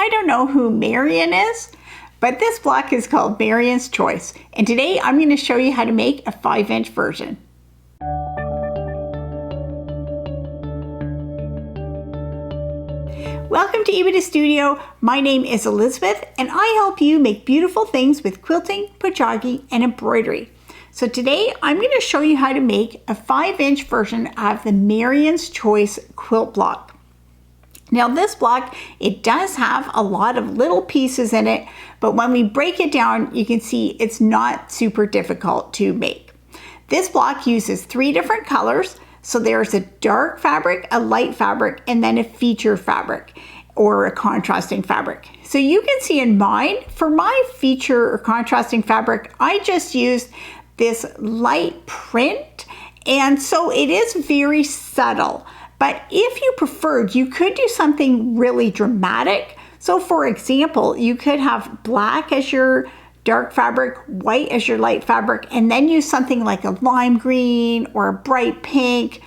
I don't know who Marion is, but this block is called Marion's Choice. And today I'm going to show you how to make a 5-inch version. Welcome to Epida Studio. My name is Elizabeth and I help you make beautiful things with quilting, pajagi, and embroidery. So today I'm going to show you how to make a 5-inch version of the Marion's Choice quilt block. Now this block, it does have a lot of little pieces in it, but when we break it down, you can see it's not super difficult to make. This block uses 3 different colors. So there's a dark fabric, a light fabric, and then a feature fabric or a contrasting fabric. So you can see in mine, for my feature or contrasting fabric, I just used this light print, and so it is very subtle. But if you preferred, you could do something really dramatic. So for example, you could have black as your dark fabric, white as your light fabric, and then use something like a lime green or a bright pink.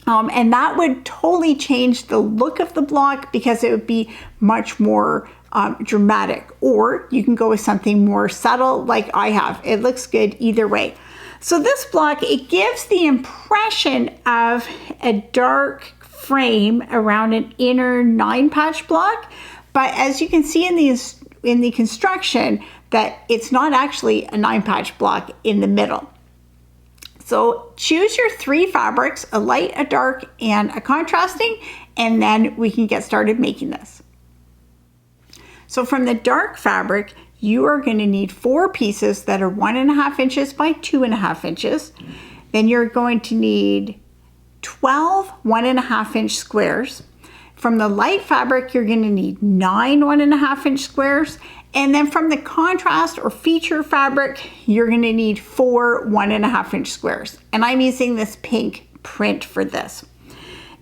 And that would totally change the look of the block because it would be much more dramatic. Or you can go with something more subtle like I have. It looks good either way. So this block, it gives the impression of a dark frame around an inner 9-patch block. But as you can see in the construction, that it's not actually a 9-patch block in the middle. So choose your 3 fabrics, a light, a dark, and a contrasting, and then we can get started making this. So from the dark fabric, you are going to need 4 pieces that are 1.5 inches by 2.5 inches. Then you're going to need 12 1.5-inch squares. From the light fabric, you're going to need 9 1.5-inch squares. And then from the contrast or feature fabric, you're going to need 4 1.5-inch squares. And I'm using this pink print for this.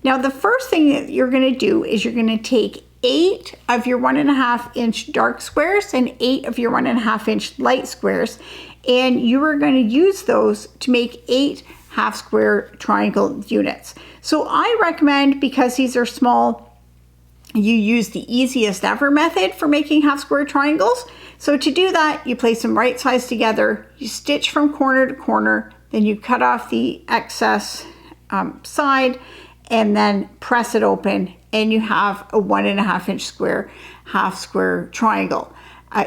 Now, the first thing that you're going to do is you're going to take 8 of your 1.5-inch dark squares and 8 of your 1.5-inch light squares. And you are going to use those to make 8 half square triangle units. So I recommend, because these are small, you use the easiest ever method for making half square triangles. So to do that, you place them right sides together, you stitch from corner to corner, then you cut off the excess side and then press it open, and you have a 1.5-inch square half square triangle.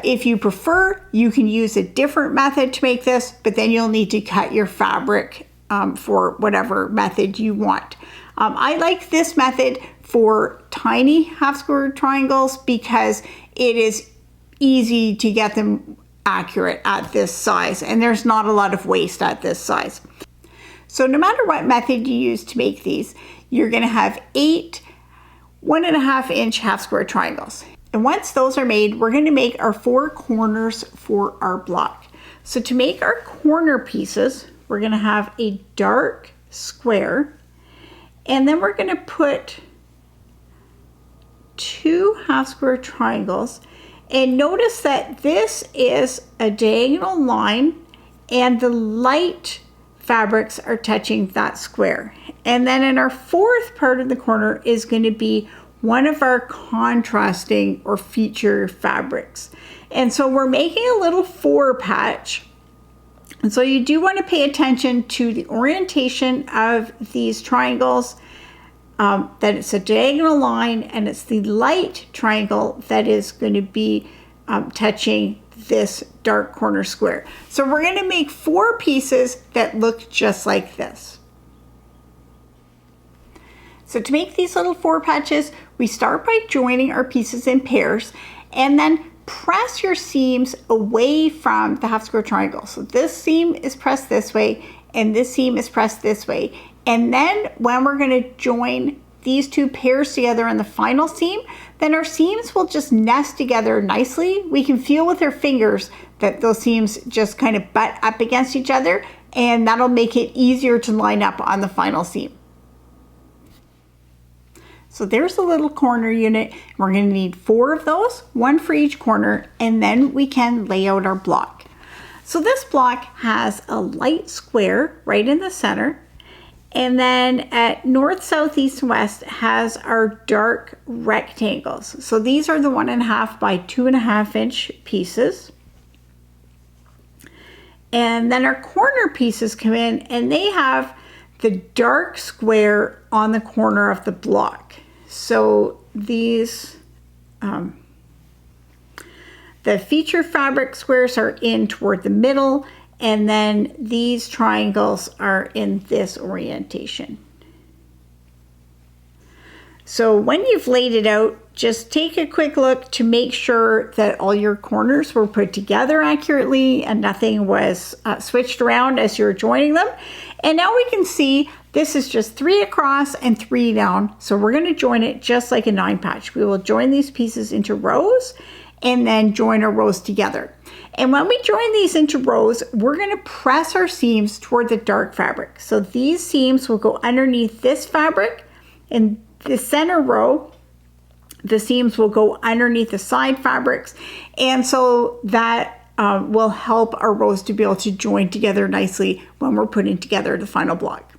If you prefer, you can use a different method to make this, but then you'll need to cut your fabric for whatever method you want. I like this method for tiny half square triangles because it is easy to get them accurate at this size, and there's not a lot of waste at this size. So no matter what method you use to make these, you're going to have 8 1.5-inch half square triangles. And once those are made, we're going to make our 4 corners for our block. So to make our corner pieces, we're going to have a dark square, and then we're going to put 2 half square triangles, and notice that this is a diagonal line and the light fabrics are touching that square. And then in our 4th part of the corner is going to be one of our contrasting or feature fabrics. And so we're making a little 4 patch. And so you do want to pay attention to the orientation of these triangles, that it's a diagonal line and it's the light triangle that is going to be touching this dark corner square. So we're going to make 4 pieces that look just like this. So to make these little 4 patches, we start by joining our pieces in pairs and then press your seams away from the half square triangle. So this seam is pressed this way and this seam is pressed this way. And then when we're going to join these 2 pairs together in the final seam, then our seams will just nest together nicely. We can feel with our fingers that those seams just kind of butt up against each other, and that'll make it easier to line up on the final seam. So there's a little corner unit. We're going to need 4 of those, 1 for each corner, and then we can lay out our block. So this block has a light square right in the center, And then at north, south, east, and west has our dark rectangles. So these are the 1.5 by 2.5 inch pieces. And then our corner pieces come in and they have the dark square on the corner of the block. So these, the feature fabric squares are in toward the middle, and then these triangles are in this orientation. So when you've laid it out, just take a quick look to make sure that all your corners were put together accurately and nothing was switched around as you're joining them. And now we can see this is just 3 across and 3 down. So we're going to join it just like a 9 patch. We will join these pieces into rows and then join our rows together. And when we join these into rows, we're going to press our seams toward the dark fabric. So these seams will go underneath this fabric, and the center row, the seams will go underneath the side fabrics. And so that will help our rows to be able to join together nicely when we're putting together the final block.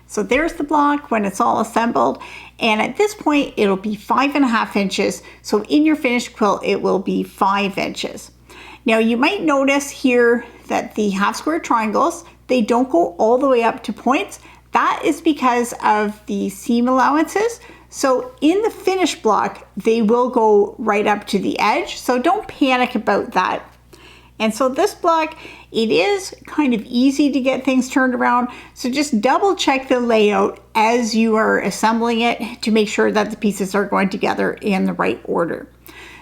So there's the block when it's all assembled, and at this point it'll be 5.5 inches. So in your finished quilt it will be 5 inches. Now you might notice here that the half square triangles, they don't go all the way up to points. That is because of the seam allowances. So in the finished block they will go right up to the edge, so don't panic about that. And so this block, it is kind of easy to get things turned around. So just double check the layout as you are assembling it to make sure that the pieces are going together in the right order.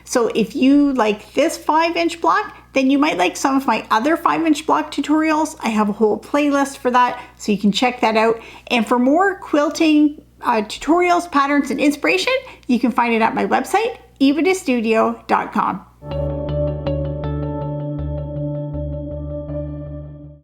So if you like this 5-inch block, then you might like some of my other 5-inch block tutorials. I have a whole playlist for that, so you can check that out. And for more quilting tutorials, patterns, and inspiration, you can find it at my website, epidastudio.com.